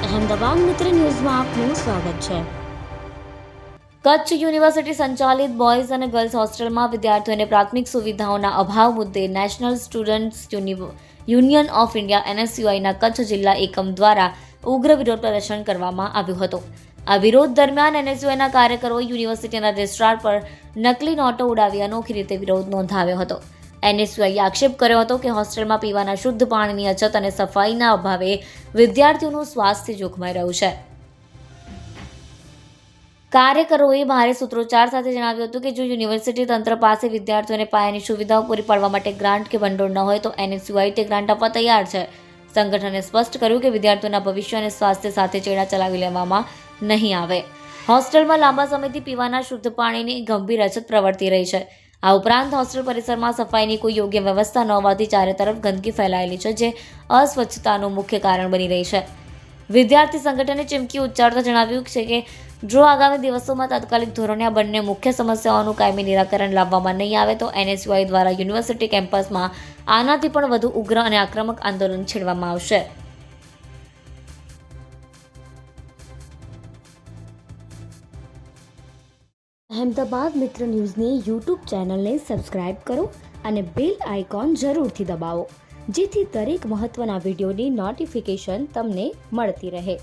અહેમદાબાદ મિત્ર ન્યૂઝમાં આપનું સ્વાગત છે। કચ્છ યુનિવર્સિટી સંચાલિત બોયઝ અને ગર્લ્સ હોસ્ટેલમાં વિદ્યાર્થીઓને પ્રાથમિક સુવિધાઓના અભાવ મુદ્દે national students union of India NSUIના કચ્છ જિલ્લા એકમ દ્વારા ઉગ્ર વિરોધ પ્રદર્શન કરવામાં આવ્યું હતું। આ વિરોધ દરમિયાન NSUIના કાર્યકરોએ યુનિવર્સિટીના રજિસ્ટ્રાર પર નકલી નોટો ઉડાવી અનોખી રીતે વિરોધ નોંધાવ્યો હતો। NSUIએ આક્ષેપ કર્યો હતો કે હોસ્ટેલમાં પીવાના શુદ્ધ પાણીની અછત અને સફાઈના અભાવે વિદ્યાર્થીઓનું સ્વાસ્થ્ય જોખમાઈ રહ્યું છે। કાર્યકરોએ ભારે સૂત્રોચ્ચાર સાથે જણાવ્યું હતું કે જો યુનિવર્સિટી તંત્ર પાસે વિદ્યાર્થીઓને પાયાની સુવિધાઓ પૂરી પાડવા માટે ગ્રાન્ટ કે ભંડોળ ન હોય તો NSUI તે ગ્રાન્ટ આપવા તૈયાર છે। સંગઠને સ્પષ્ટ કર્યું કે વિદ્યાર્થીઓના ભવિષ્ય અને સ્વાસ્થ્ય સાથે ચેડા ચલાવી લેવામાં નહીં આવે। હોસ્ટેલમાં લાંબા સમયથી પીવાના શુદ્ધ પાણીની ગંભીર અછત પ્રવર્તી રહી છે। આ ઉપરાંત હોસ્ટેલ પરિસરમાં સફાઈની કોઈ યોગ્ય વ્યવસ્થા ન હોવાથી ચારે તરફ ગંદકી ફેલાયેલી છે, જે અસ્વચ્છતાનું મુખ્ય કારણ બની રહી છે। વિદ્યાર્થી સંગઠને ચીમકી ઉચ્ચારતા જણાવ્યું છે કે જો આગામી દિવસોમાં તાત્કાલિક ધોરણે આ બંને મુખ્ય સમસ્યાઓનું કાયમી નિરાકરણ લાવવામાં નહીં આવે તો NSUI દ્વારા યુનિવર્સિટી કેમ્પસમાં આનાથી પણ વધુ ઉગ્ર અને આક્રમક આંદોલન છેડવામાં આવશે। અહેમદાબાદ મિત્ર ન્યૂઝની YouTube ચેનલને સબસ્ક્રાઇબ કરો અને બેલ આઇકોન જરૂરથી દબાવો, જેથી દરેક મહત્વના વિડીયોની નોટિફિકેશન તમને મળતી રહે।